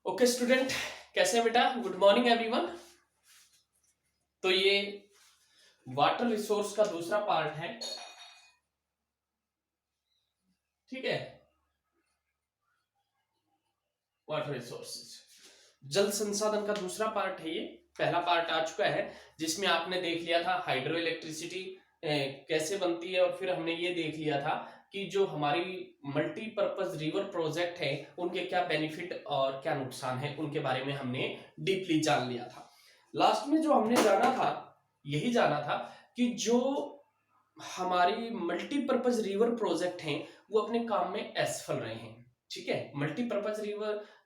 Okay student, कैसे हैं बेटा? Good morning everyone. तो ये वाटर रिसोर्स का दूसरा पार्ट है, ठीक है। वाटर रिसोर्सेज, जल संसाधन का दूसरा पार्ट है ये। पहला पार्ट आ चुका है जिसमें आपने देख लिया था हाइड्रो इलेक्ट्रिसिटी कैसे बनती है, और फिर हमने ये देख लिया था कि जो हमारी मल्टीपर्पज रिवर प्रोजेक्ट है उनके क्या बेनिफिट और क्या नुकसान है, उनके बारे में हमने डीपली जान लिया था। लास्ट में जो हमने जाना था, यही जाना था कि जो हमारी मल्टीपर्पज रिवर प्रोजेक्ट हैं वो अपने काम में असफल रहे हैं, ठीक है। मल्टीपर्पज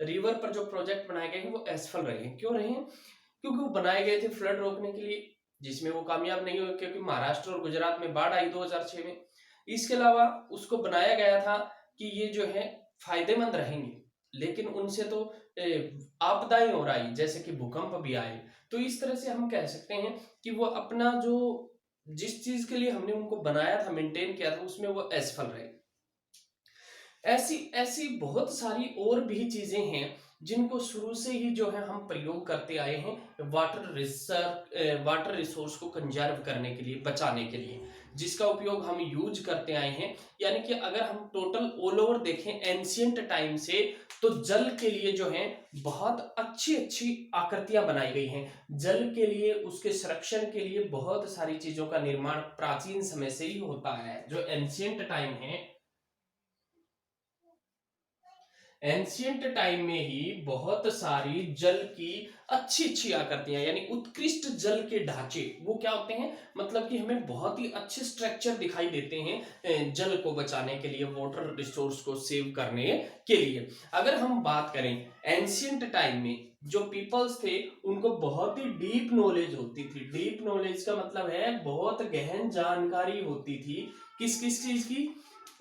रिवर पर जो प्रोजेक्ट बनाए गए हैं वो असफल रहे हैं। क्यों रहे हैं? क्योंकि वो बनाए गए थे फ्लड रोकने के लिए, जिसमें वो कामयाब नहीं हुए क्योंकि महाराष्ट्र और गुजरात में बाढ़ आई 2006 में। इसके अलावा उसको बनाया गया था कि ये जो है फायदेमंद रहेंगे, लेकिन उनसे तो आपदाएं हो रही, जैसे कि भूकंप भी आए। तो इस तरह से हम कह सकते हैं कि वो अपना जो जिस चीज के लिए हमने उनको बनाया था, मेंटेन किया था, उसमें वो असफल रहे। ऐसी ऐसी बहुत सारी और भी चीजें हैं जिनको शुरू से ही जो है हम प्रयोग करते आए हैं वाटर रिसोर्स को कंजर्व करने के लिए, बचाने के लिए, जिसका उपयोग हम यूज करते आए हैं। यानी कि अगर हम टोटल ऑल ओवर देखें एंशियंट टाइम से, तो जल के लिए जो है बहुत अच्छी अच्छी आकृतियां बनाई गई हैं। जल के लिए, उसके संरक्षण के लिए बहुत सारी चीजों का निर्माण प्राचीन समय से ही होता है। जो एंशियंट टाइम है, एंशियंट टाइम में ही बहुत सारी जल की अच्छी अच्छी आकृतियां, यानी उत्कृष्ट जल के ढांचे, वो क्या होते हैं, मतलब कि हमें बहुत ही अच्छे स्ट्रक्चर दिखाई देते हैं जल को बचाने के लिए, वाटर रिसोर्स को सेव करने के लिए। अगर हम बात करें एंशियंट टाइम में जो पीपल्स थे उनको बहुत ही डीप नॉलेज होती थी। डीप नॉलेज का मतलब है बहुत गहन जानकारी होती थी। किस किस चीज की?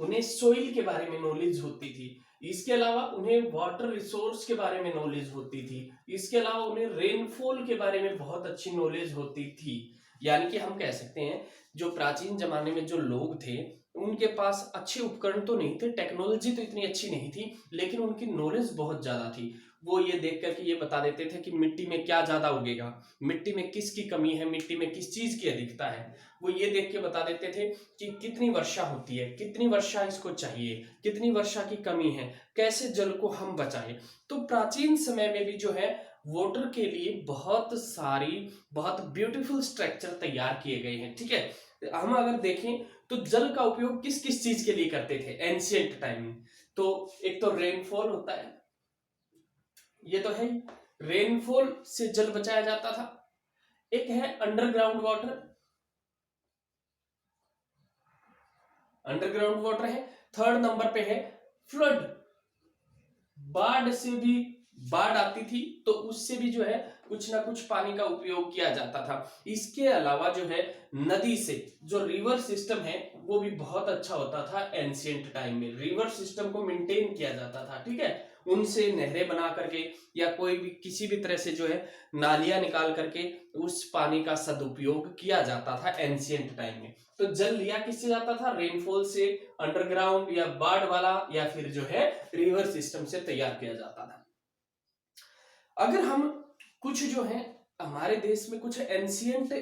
उन्हें सोइल के बारे में नॉलेज होती थी। इसके अलावा उन्हें वाटर रिसोर्स के बारे में नॉलेज होती थी। इसके अलावा उन्हें रेनफॉल के बारे में बहुत अच्छी नॉलेज होती थी। यानी कि हम कह सकते हैं जो प्राचीन जमाने में जो लोग थे उनके पास अच्छे उपकरण तो नहीं थे, टेक्नोलॉजी तो इतनी अच्छी नहीं थी, लेकिन उनकी नॉलेज बहुत ज्यादा थी। वो ये देख करके ये बता देते थे कि मिट्टी में क्या ज्यादा उगेगा, मिट्टी में किसकी कमी है, मिट्टी में किस चीज की अधिकता है। वो ये देख के बता देते थे कि कितनी वर्षा होती है, कितनी वर्षा इसको चाहिए, कितनी वर्षा की कमी है, कैसे जल को हम बचाएं। तो प्राचीन समय में भी जो है वाटर के लिए बहुत सारी बहुत ब्यूटीफुल स्ट्रक्चर तैयार किए गए हैं, ठीक है। हम अगर देखें तो जल का उपयोग किस किस चीज के लिए करते थे एंशियंट टाइम में? तो एक तो रेनफॉल होता है, ये तो है ही, रेनफॉल से जल बचाया जाता था। एक है अंडरग्राउंड वाटर, अंडरग्राउंड वाटर है। थर्ड नंबर पे है फ्लड, बाढ़ से भी, बाढ़ आती थी तो उससे भी जो है कुछ ना कुछ पानी का उपयोग किया जाता था। इसके अलावा जो है नदी से, जो रिवर सिस्टम है वो भी बहुत अच्छा होता था। एंशियंट टाइम में रिवर सिस्टम को मेंटेन किया जाता था, ठीक है। उनसे नहरें बना करके या कोई भी किसी भी तरह से जो है नालियां निकाल करके उस पानी का सदुपयोग किया जाता था एंशियंट टाइम में। तो जल लिया किससे जाता था? रेनफॉल से, अंडरग्राउंड या बाढ़ वाला, या फिर जो है रिवर सिस्टम से तैयार किया जाता था। अगर हम कुछ जो है हमारे देश में कुछ एंशियंट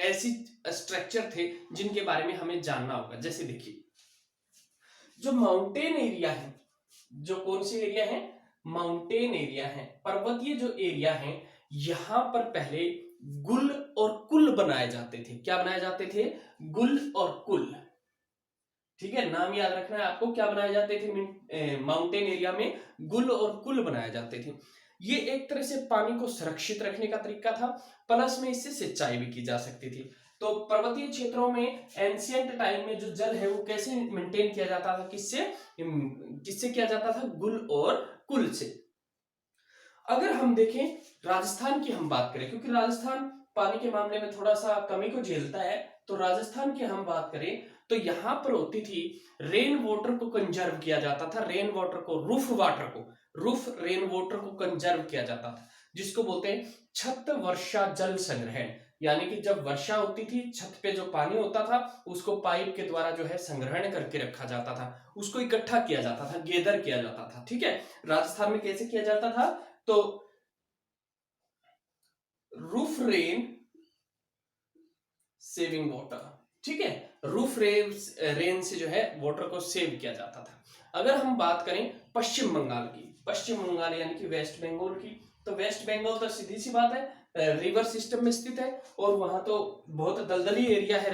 ऐसी स्ट्रक्चर थे जिनके बारे में हमें जानना होगा। जैसे देखिए जो माउंटेन एरिया है, जो कौन से एरिया है? माउंटेन एरिया है, पर्वतीय जो एरिया है, यहां पर पहले गुल और कुल बनाए जाते थे। क्या बनाए जाते थे? गुल और कुल, ठीक है। नाम याद रखना है आपको। क्या बनाए जाते थे माउंटेन एरिया में? गुल और कुल बनाए जाते थे। ये एक तरह से पानी को सुरक्षित रखने का तरीका था, प्लस में इससे सिंचाई भी की जा सकती थी। तो पर्वतीय क्षेत्रों में एंशियंट टाइम में जो जल है वो कैसे मेंटेन किया जाता था? किससे किससे किया जाता था? गुल और कुल से। अगर हम देखें राजस्थान की हम बात करें, क्योंकि राजस्थान पानी के मामले में थोड़ा सा कमी को झेलता है, तो राजस्थान की हम बात करें तो यहां पर होती थी रेन वाटर को कंजर्व किया जाता था। रेन वाटर को, रूफ रेन वाटर को कंजर्व किया जाता था, जिसको बोलते हैं छत वर्षा जल संग्रहण। यानी कि जब वर्षा होती थी छत पे जो पानी होता था उसको पाइप के द्वारा जो है संग्रहण करके रखा जाता था, उसको इकट्ठा किया जाता था, गैदर किया जाता था। ठीक है, राजस्थान में कैसे किया जाता था, तो रूफ रेन सेविंग वाटर, ठीक है, रूफ रेन से जो है वाटर को सेव किया जाता था। अगर हम बात करें पश्चिम बंगाल की, पश्चिम बंगाल यानी कि वेस्ट बंगाल की, तो वेस्ट बंगाल तो सीधी सी बात है रिवर सिस्टम में स्थित है और वहां तो बहुत दलदली एरिया है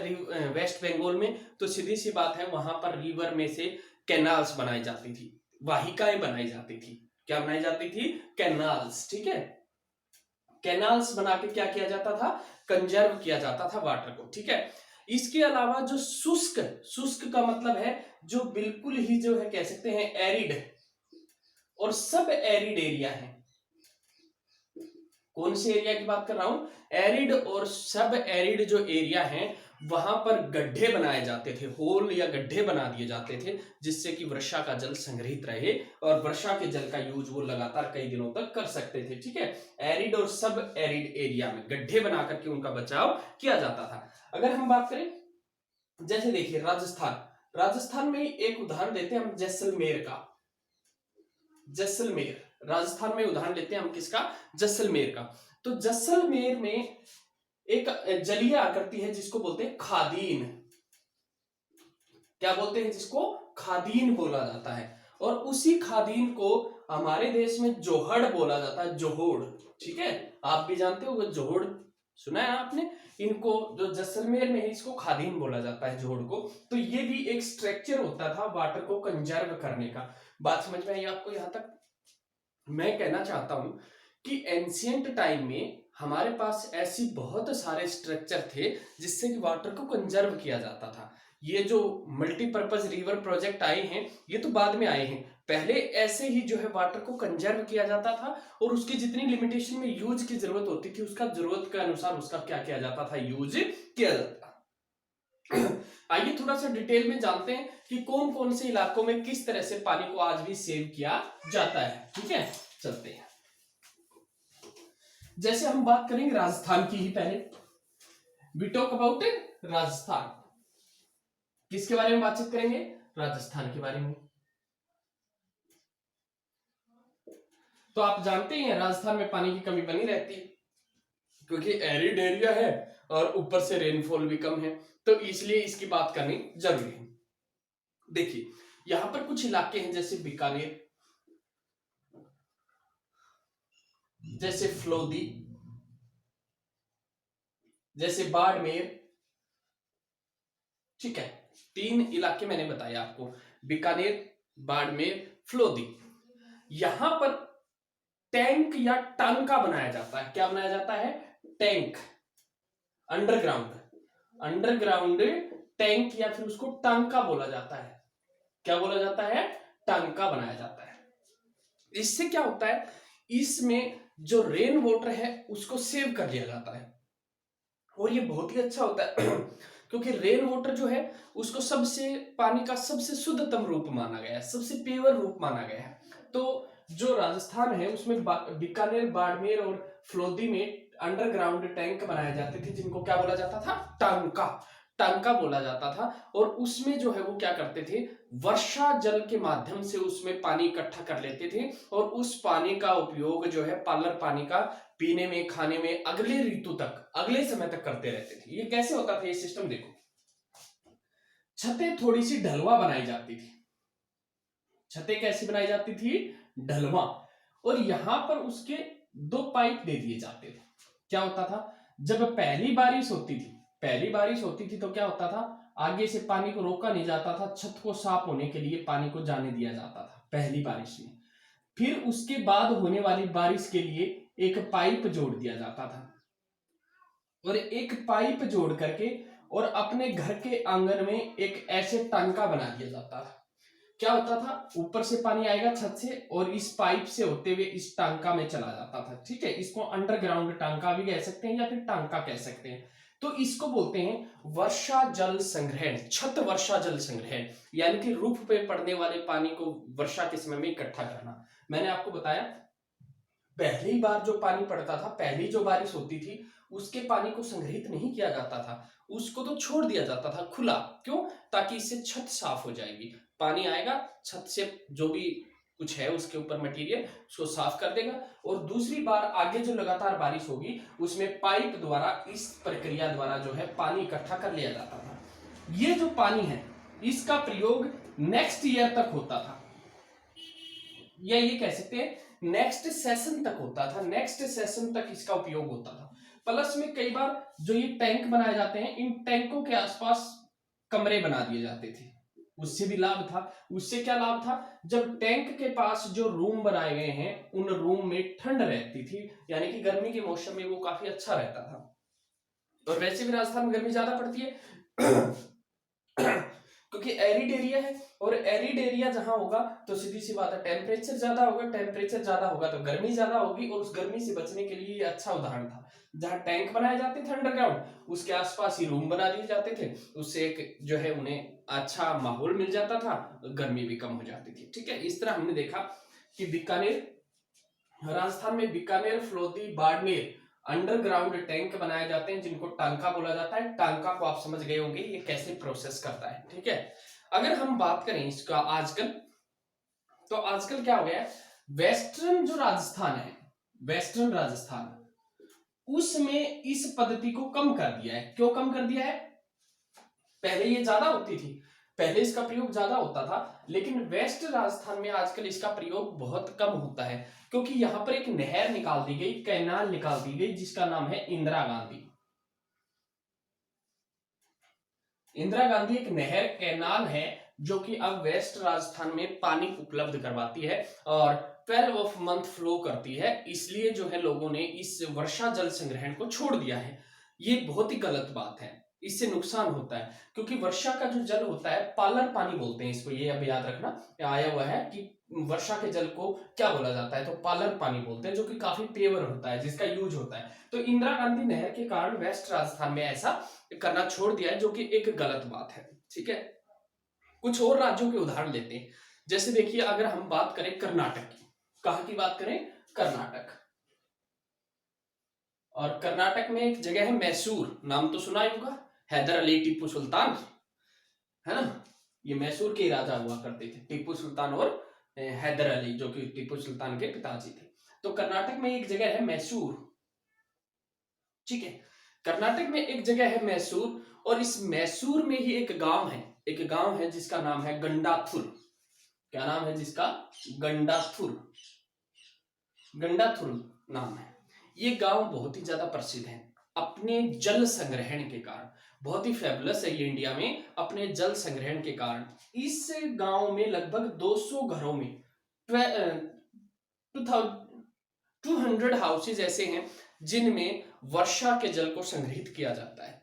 वेस्ट बंगाल में, तो सीधी सी बात है वहां पर रिवर में से कैनाल्स बनाई जाती थी, वाहिकाएं बनाई जाती थी। क्या बनाई जाती थी, कैनाल्स। ठीक है, कैनाल्स बना के क्या किया जाता था, कंजर्व किया जाता था वाटर को। ठीक है, इसके अलावा जो शुष्क, शुष्क का मतलब है जो बिल्कुल ही जो है कह सकते हैं एरिड और सब एरिड एरिया है। कौन से एरिया की बात कर रहा हूं, एरिड और सब एरिड जो एरिया है वहां पर गड्ढे बनाए जाते थे, होल या गड्ढे बना दिए जाते थे जिससे कि वर्षा का जल संग्रहित रहे और वर्षा के जल का यूज वो लगातार कई दिनों तक कर सकते थे। ठीक है, एरिड और सब एरिड एरिया में गड्ढे बना करके उनका बचाव किया जाता था। अगर हम बात करें जैसे देखिए राजस्थान, राजस्थान में एक उदाहरण देते हैं हम जैसलमेर का, जैसलमेर राजस्थान में उदाहरण लेते हैं हम किसका, जैसलमेर का। तो जैसलमेर में एक जलीय आकृति है जिसको बोलते हैं खादीन। क्या बोलते हैं, जिसको खादीन बोला जाता है, और उसी खादीन को हमारे देश में जोहड़ बोला जाता है, जोहड़। ठीक है, आप भी जानते हो जोहड़, सुना है आपने, इनको जो जैसलमेर में है इसको खादीन बोला जाता है, जोहड़ को। तो ये भी एक स्ट्रक्चर होता था वाटर को कंजर्व करने का। बात समझ में आई आपको यहां तक। मैं कहना चाहता हूं कि एंशियंट टाइम में हमारे पास ऐसी बहुत सारे स्ट्रक्चर थे जिससे कि वाटर को कंजर्व किया जाता था। ये जो मल्टीपर्पज रिवर प्रोजेक्ट आए हैं ये तो बाद में आए हैं, पहले ऐसे ही जो है वाटर को कंजर्व किया जाता था और उसकी जितनी लिमिटेशन में यूज की जरूरत होती थी उसका जरूरत के अनुसार उसका क्या किया जाता था, यूज किया जाता। आइए थोड़ा सा डिटेल में जानते हैं कि कौन कौन से इलाकों में किस तरह से पानी को आज भी सेव किया जाता है। ठीक है, चलते हैं। जैसे हम बात करेंगे राजस्थान की ही, पहले वी टॉक अबाउट राजस्थान। किसके बारे में बातचीत करेंगे, राजस्थान के बारे में। तो आप जानते हैं राजस्थान में पानी की कमी बनी रहती है क्योंकि एरिड एरिया है और ऊपर से रेनफॉल भी कम है, तो इसलिए इसकी बात करनी जरूरी है। देखिए यहां पर कुछ इलाके हैं जैसे बीकानेर, जैसे फ्लोदी, जैसे बाड़मेर। ठीक है, 3 इलाके मैंने बताया आपको, बीकानेर, बाड़मेर, फ्लोदी। यहां पर टैंक या टांका बनाया जाता है। क्या बनाया जाता है, टैंक, अंडरग्राउंड, अंडरग्राउंड टैंक या फिर उसको टांका बोला जाता है। क्या बोला जाता है, टांका बनाया जाता है। इससे क्या होता है, इसमें जो रेन वाटर है उसको सेव कर लिया जाता है और ये बहुत ही अच्छा होता है क्योंकि रेन वाटर जो है उसको सबसे, पानी का सबसे शुद्धतम रूप माना गया है, सबसे प्योर रूप माना गया है। तो जो राजस्थान है उसमें बीकानेर, बाड़मेर और फ्लोदी में अंडरग्राउंड टैंक बनाए जाते थे जिनको क्या बोला जाता था, टांका, टांका बोला जाता था। और उसमें जो है वो क्या करते थे, वर्षा जल के माध्यम से उसमें पानी इकट्ठा कर लेते थे और उस पानी का उपयोग जो है पार्लर पानी का पीने में, खाने में अगले ऋतु तक, अगले समय तक करते रहते थे। ये कैसे होता था ये सिस्टम, देखो छतें थोड़ी सी ढलवा बनाई जाती थी, छतें कैसी बनाई जाती थी, ढलवा, और यहां पर उसके 2 पाइप दे दिए जाते थे। क्या होता था, जब पहली बारिश होती थी, पहली बारिश होती थी तो क्या होता था, आगे से पानी को रोका नहीं जाता था, छत को साफ होने के लिए पानी को जाने दिया जाता था पहली बारिश में। फिर उसके बाद होने वाली बारिश के लिए एक पाइप जोड़ दिया जाता था और एक पाइप जोड़ करके और अपने घर के आंगन में एक ऐसे टांका बना दिया जाता था। क्या होता था, ऊपर से पानी आएगा छत से और इस पाइप से होते हुए इस टांका में चला जाता था। ठीक है, इसको अंडरग्राउंड टांका भी कह सकते हैं या फिर टांका कह सकते हैं। तो इसको बोलते हैं वर्षा जल संग्रहण, छत वर्षा जल संग्रहण, यानी कि रूफ पे पड़ने वाले पानी को वर्षा के समय में इकट्ठा करना। मैंने आपको बताया पहली बार जो पानी पड़ता था, पहली जो बारिश होती थी, उसके पानी को संग्रहित नहीं किया जाता था, उसको तो छोड़ दिया जाता था खुला। क्यों? ताकि इससे छत साफ हो जाएगी, पानी आएगा, छत से जो भी कुछ है उसके ऊपर मटेरियल उसको साफ कर देगा, और दूसरी बार आगे जो लगातार बारिश होगी उसमें पाइप द्वारा, इस प्रक्रिया द्वारा जो है पानी इकट्ठा कर लिया जाता था। ये जो पानी है इसका प्रयोग नेक्स्ट ईयर तक होता था, या ये कह सकते हैं नेक्स्ट सेशन तक होता था, नेक्स्ट सेशन तक इसका उपयोग होता था। प्लस में कई बार जो ये टैंक बनाए जाते हैं, इन टैंकों के आसपास कमरे बना दिए जाते थे, उससे भी लाभ था। उससे क्या लाभ था? जब टैंक के पास जो रूम बनाए गए हैं उन रूम में ठंड रहती थी, यानी कि गर्मी के मौसम में वो काफी अच्छा रहता था। और वैसे भी राजस्थान में गर्मी ज्यादा पड़ती है क्योंकि एरिड एरिया है, और एरिड एरिया जहां होगा तो सीधी सी बात है टेम्परेचर ज्यादा होगा, टेम्परेचर ज्यादा होगा तो गर्मी ज्यादा होगी, और उस गर्मी से बचने के लिए ये अच्छा उदाहरण था। जहां टैंक बनाए जाते थे अंडरग्राउंड, उसके आसपास ही रूम बना दिए जाते थे, उससे एक जो है उन्हें अच्छा माहौल मिल जाता था, गर्मी भी कम हो जाती थी। ठीक है, इस तरह हमने देखा कि बीकानेर, राजस्थान में बीकानेर, फ्लोदी, बाड़मेर अंडरग्राउंड टैंक बनाए जाते हैं जिनको टांका बोला जाता है। टांका को आप समझ गए होंगे ये कैसे प्रोसेस करता है। ठीक है, अगर हम बात करें इसका आजकल, तो आजकल क्या हो गया है, वेस्टर्न जो राजस्थान है, वेस्टर्न राजस्थान, उसमें इस पद्धति को कम कर दिया है। क्यों कम कर दिया है? पहले ये ज्यादा होती थी, पहले इसका प्रयोग ज्यादा होता था, लेकिन वेस्ट राजस्थान में आजकल इसका प्रयोग बहुत कम होता है, क्योंकि यहां पर एक नहर निकाल दी गई, कैनाल निकाल दी गई, जिसका नाम है इंदिरा गांधी। इंदिरा गांधी एक नहर, कैनाल है जो कि अब वेस्ट राजस्थान में पानी उपलब्ध करवाती है और 12 ऑफ मंथ फ्लो करती है। इसलिए जो है लोगों ने इस वर्षा जल संग्रहण को छोड़ दिया है। ये बहुत ही गलत बात है, इससे नुकसान होता है, क्योंकि वर्षा का जो जल होता है, पालर पानी बोलते हैं इसको, ये अब याद रखना, आया हुआ है कि वर्षा के जल को क्या बोला जाता है, तो पालर पानी बोलते हैं, जो कि काफी पेवर होता है, जिसका यूज होता है। तो इंदिरा गांधी नहर के कारण वेस्ट राजस्थान में ऐसा करना छोड़ दिया है, जो कि एक गलत बात है। ठीक है, कुछ और राज्यों के उदाहरण लेते हैं। जैसे देखिए, अगर हम बात करें कर्नाटक की, कहां की बात करें? कर्नाटक। और कर्नाटक में एक जगह है मैसूर, नाम तो सुना ही होगा, हैदर अली टीपू सुल्तान, है ना, ये मैसूर के राजा हुआ करते थे, टीपू सुल्तान और हैदर अली, जो कि टीपू सुल्तान के पिताजी थे। तो कर्नाटक में एक जगह है मैसूर। ठीक है, कर्नाटक में एक जगह है मैसूर, और इस मैसूर में ही एक गांव है जिसका नाम है गंडाथुर। क्या नाम है जिसका? गंडाथुर। गंडाथुर नाम है। ये गांव बहुत ही ज्यादा प्रसिद्ध है अपने जल संग्रहण के कारण, बहुत ही फेबुलस है ये इंडिया में अपने जल संग्रहण के कारण। इस गांव में लगभग 200 घरों में 200 हाउसेज ऐसे हैं जिनमें वर्षा के जल को संग्रहित किया जाता है।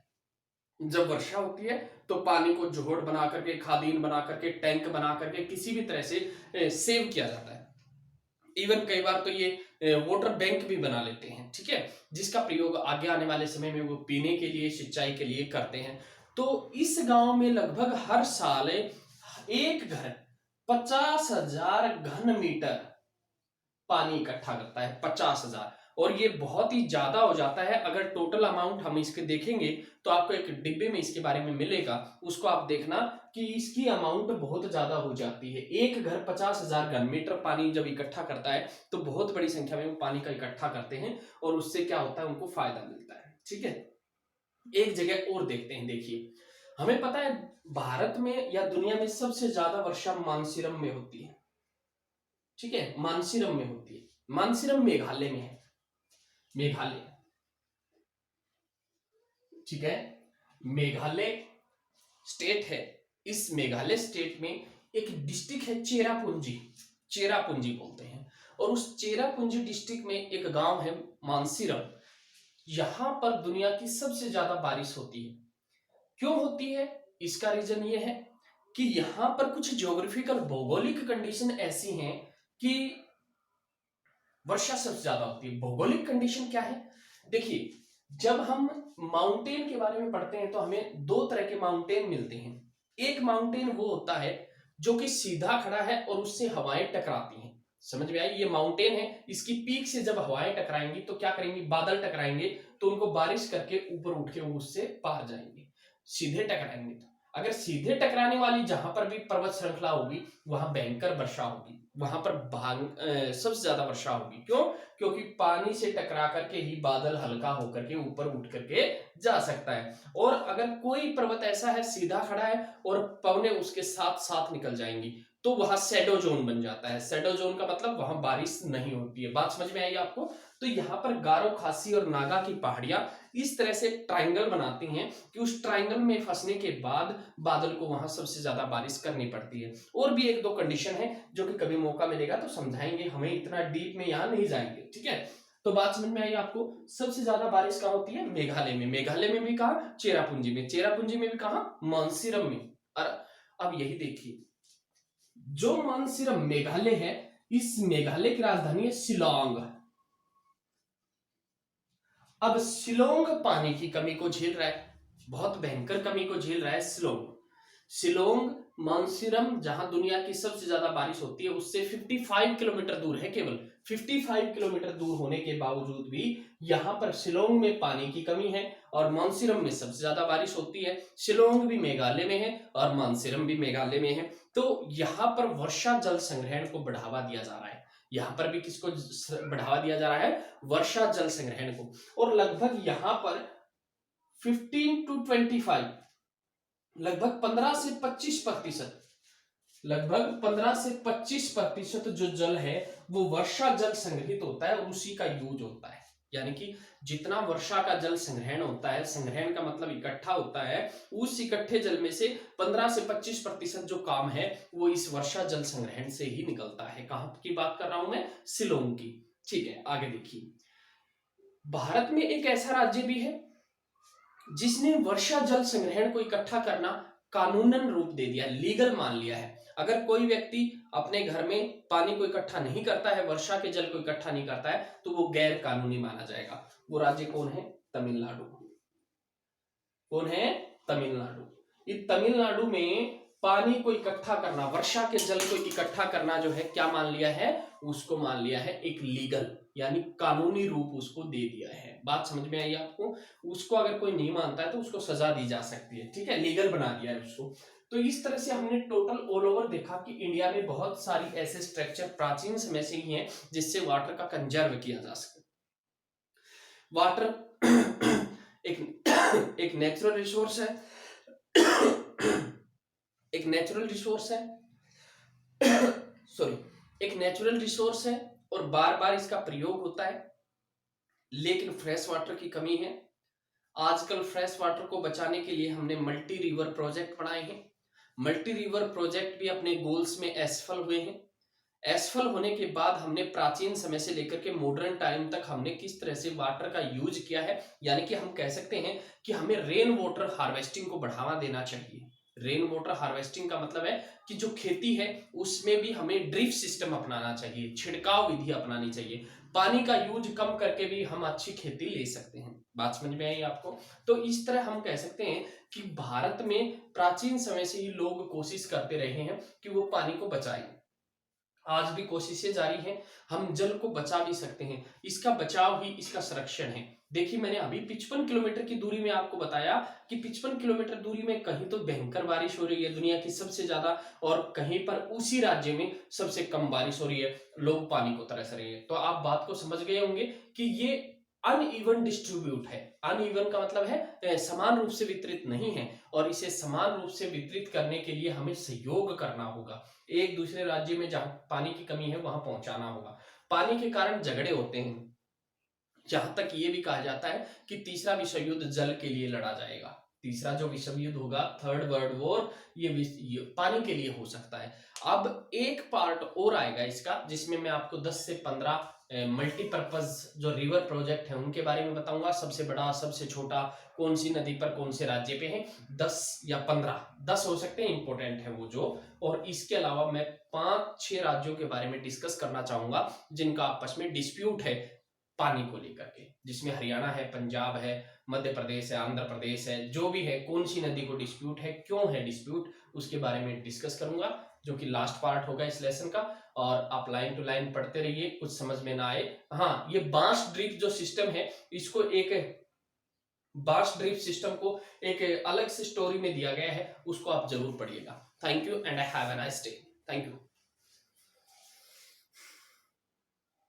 जब वर्षा होती है तो पानी को जोड़ बना करके, खादीन बना करके, टैंक बना करके किसी भी तरह से सेव किया जाता है। इवन कई बार तो ये वाटर बैंक भी बना लेते हैं। ठीक है, जिसका प्रयोग आगे आने वाले समय में वो पीने के लिए, सिंचाई के लिए करते हैं। तो इस गांव में लगभग हर साल एक घर 50,000 घन मीटर पानी इकट्ठा करता है, 50,000। और ये बहुत ही ज्यादा हो जाता है। अगर टोटल अमाउंट हम इसके देखेंगे तो आपको एक डिब्बे में इसके बारे में मिलेगा, उसको आप देखना कि इसकी अमाउंट बहुत ज्यादा हो जाती है। एक घर 50,000 घन मीटर पानी जब इकट्ठा करता है तो बहुत बड़ी संख्या में वो पानी का इकट्ठा करते हैं, और उससे क्या होता है, उनको फायदा मिलता है। ठीक है, एक जगह और देखते हैं। देखिए, हमें पता है भारत में या दुनिया में सबसे ज्यादा वर्षा मानसीरम में होती है। ठीक है, मानसीरम में होती है। मानसीरम मेघालय में है, मेघालय। ठीक है, मेघालय स्टेट है। इस मेघालय स्टेट में एक डिस्ट्रिक्ट है चेरापूंजी, चेरापूंजी बोलते हैं, और उस चेरापूंजी डिस्ट्रिक्ट में एक गांव है मानसीरम। यहां पर दुनिया की सबसे ज्यादा बारिश होती है। क्यों होती है? इसका रीजन ये है कि यहां पर कुछ ज्योग्राफिकल, भौगोलिक कंडीशन ऐसी हैं कि वर्षा सबसे ज्यादा होती है। भौगोलिक कंडीशन क्या है? देखिए, जब हम माउंटेन के बारे में पढ़ते हैं तो हमें दो तरह के माउंटेन मिलते हैं। एक माउंटेन वो होता है जो कि सीधा खड़ा है और उससे हवाएं टकराती हैं, समझ में आई? ये माउंटेन है, इसकी पीक से जब हवाएं टकराएंगी तो क्या करेंगी, बादल टकराएंगे तो उनको बारिश करके ऊपर उठ के उससे पार जाएंगे, सीधे टकराएंगे तो। अगर सीधे टकराने वाली जहां पर भी पर्वत श्रृंखला होगी वहां भयंकर वर्षा होगी, वहां पर सबसे ज्यादा वर्षा होगी। क्यों? क्योंकि पानी से टकरा करके ही बादल हल्का होकर के ऊपर उठ करके जा सकता है। और अगर कोई पर्वत ऐसा है सीधा खड़ा है और पवनें उसके साथ साथ निकल जाएंगी तो वहां शैडो जोन बन जाता है। शैडो जोन का मतलब वहां बारिश नहीं होती है। बात समझ में आई आपको? तो यहाँ पर गारो, खासी और नागा की पहाड़ियां इस तरह से ट्राइंगल बनाती हैं कि उस ट्राइंगल में फंसने के बाद बादल को वहां सबसे ज्यादा बारिश करनी पड़ती है। और भी एक दो कंडीशन है जो कि कभी मौका मिलेगा तो समझाएंगे, हमें इतना डीप में यहाँ नहीं जाएंगे, ठीक है। तो बात समझ में आई आपको? सबसे ज्यादा बारिश कहाँ होती है? मेघालय में। मेघालय में भी कहा? चेरापूंजी में। चेरापूंजी में भी कहा? मानसीरम में। और अब यही देखिए, जो मानसीरम मेघालय है, इस मेघालय की राजधानी है शिलोंग। अब शिलोंग पानी की कमी को झेल रहा है, बहुत भयंकर कमी को झेल रहा है शिलोंग। शिलोंग मानसीरम, जहां दुनिया की सबसे ज्यादा बारिश होती है, उससे 55 किलोमीटर दूर है। केवल 55 किलोमीटर दूर होने के बावजूद भी यहां पर शिलोंग में पानी की कमी है और मानसीरम में सबसे ज्यादा बारिश होती है। शिलोंग भी मेघालय में है और मानसीरम भी मेघालय में है। तो यहां पर वर्षा जल संग्रहण को बढ़ावा दिया जा रहा है। यहां पर भी किसको बढ़ावा दिया जा रहा है? वर्षा जल संग्रहण को। और लगभग यहां पर 15 to 25, लगभग 15 से 25%, लगभग 15 से 25% जो जल है वो वर्षा जल संग्रहित होता है और उसी का यूज होता है। यानी कि जितना वर्षा का जल संग्रहण होता है, संग्रहण का मतलब इकट्ठा होता है, उस इकट्ठे जल में से 15 से 25% जो काम है वो इस वर्षा जल संग्रहण से ही निकलता है। कहां की बात कर रहा हूं मैं? शिलोंग की। ठीक है, आगे देखिए, भारत में एक ऐसा राज्य भी है जिसने वर्षा जल संग्रहण को इकट्ठा करना कानूनन रूप दे दिया, लीगल मान लिया है। अगर कोई व्यक्ति अपने घर में पानी को इकट्ठा नहीं करता है, वर्षा के जल को इकट्ठा नहीं करता है, तो वो गैर कानूनी माना जाएगा। वो राज्य कौन है? तमिलनाडु। कौन है? तमिलनाडु। इस तमिलनाडु में पानी को इकट्ठा करना, वर्षा के जल को इकट्ठा करना जो है, क्या मान लिया है? उसको मान लिया है एक लीगल, यानी कानूनी रूप उसको दे दिया है। बात समझ में आई आपको? उसको अगर कोई नहीं मानता है तो उसको सजा दी जा सकती है, ठीक है, लीगल बना दिया है उसको। तो इस तरह से हमने टोटल ऑल ओवर देखा कि इंडिया में बहुत सारी ऐसे स्ट्रक्चर प्राचीन समय से ही हैं जिससे वाटर का कंजर्व किया जा सके। वाटर एक नेचुरल रिसोर्स है, एक नेचुरल रिसोर्स है सॉरी, एक नेचुरल रिसोर्स है और बार बार इसका प्रयोग होता है, लेकिन फ्रेश वाटर की कमी है। आजकल फ्रेश वाटर को बचाने के लिए हमने मल्टी रिवर प्रोजेक्ट बनाए हैं। मल्टी रिवर प्रोजेक्ट भी अपने गोल्स में असफल हुए हैं। असफल होने के बाद हमने प्राचीन समय से लेकर के मॉडर्न टाइम तक हमने किस तरह से वाटर का यूज किया है, यानी कि हम कह सकते हैं कि हमें रेन वाटर हार्वेस्टिंग को बढ़ावा देना चाहिए। रेन वाटर हार्वेस्टिंग का मतलब है कि जो खेती है उसमें भी हमें ड्रिप सिस्टम अपनाना चाहिए, छिड़काव विधि अपनानी चाहिए। पानी का यूज कम करके भी हम अच्छी खेती ले सकते हैं। बात समझ में आई आपको? तो इस तरह हम कह सकते हैं कि भारत में प्राचीन समय से ही लोग कोशिश करते रहे हैं कि वो पानी को बचाएं। आज भी कोशिशें जारी हैं, हम जल को बचा भी सकते हैं। इसका बचाव ही इसका संरक्षण है। देखिए, मैंने अभी 55 किलोमीटर की दूरी में आपको बताया कि 55 किलोमीटर दूरी में कहीं तो भयंकर बारिश हो रही है, दुनिया की सबसे ज्यादा, और कहीं पर उसी राज्य में सबसे कम बारिश हो रही है, लोग पानी को तरस रहे हैं। तो आप बात को समझ गए होंगे कि ये अनइवन डिस्ट्रीब्यूट है। अनइवन का मतलब है समान रूप से वितरित नहीं है, और इसे समान रूप से वितरित करने के लिए हमें सहयोग करना होगा। एक दूसरे राज्य में जहां पानी की कमी है वहां पहुंचाना होगा। पानी के कारण झगड़े होते हैं, जहां तक ये भी कहा जाता है कि तीसरा विश्व युद्ध जल के लिए लड़ा जाएगा। तीसरा जो विश्व युद्ध होगा, थर्ड वर्ल्ड वॉर, ये पानी के लिए हो सकता है। अब एक पार्ट और आएगा इसका, जिसमें मैं आपको 10 से 15 मल्टीपर्पज जो रिवर प्रोजेक्ट है उनके बारे में बताऊंगा। सबसे बड़ा, सबसे छोटा, कौन सी नदी पर, कौन से राज्य पे है, 10 या 15, 10 हो सकते हैं, इंपॉर्टेंट है वो जो। और इसके अलावा मैं 5-6 राज्यों के बारे में डिस्कस करना चाहूंगा जिनका आपस में डिस्प्यूट है पानी को लेकर के, जिसमें हरियाणा है, पंजाब है, मध्य प्रदेश है, आंध्र प्रदेश है, जो भी है, कौन सी नदी को डिस्प्यूट है, क्यों है डिस्प्यूट, उसके बारे में डिस्कस करूंगा, जो कि लास्ट पार्ट होगा इस लेसन का। और आप लाइन टू लाइन पढ़ते रहिए, कुछ समझ में ना आए। हाँ, ये बांस ड्रिप जो सिस्टम है, इसको एक बांस ड्रिप सिस्टम को एक अलग से स्टोरी में दिया गया है, उसको आप जरूर पढ़िएगा। Thank you and have a nice day. Thank you.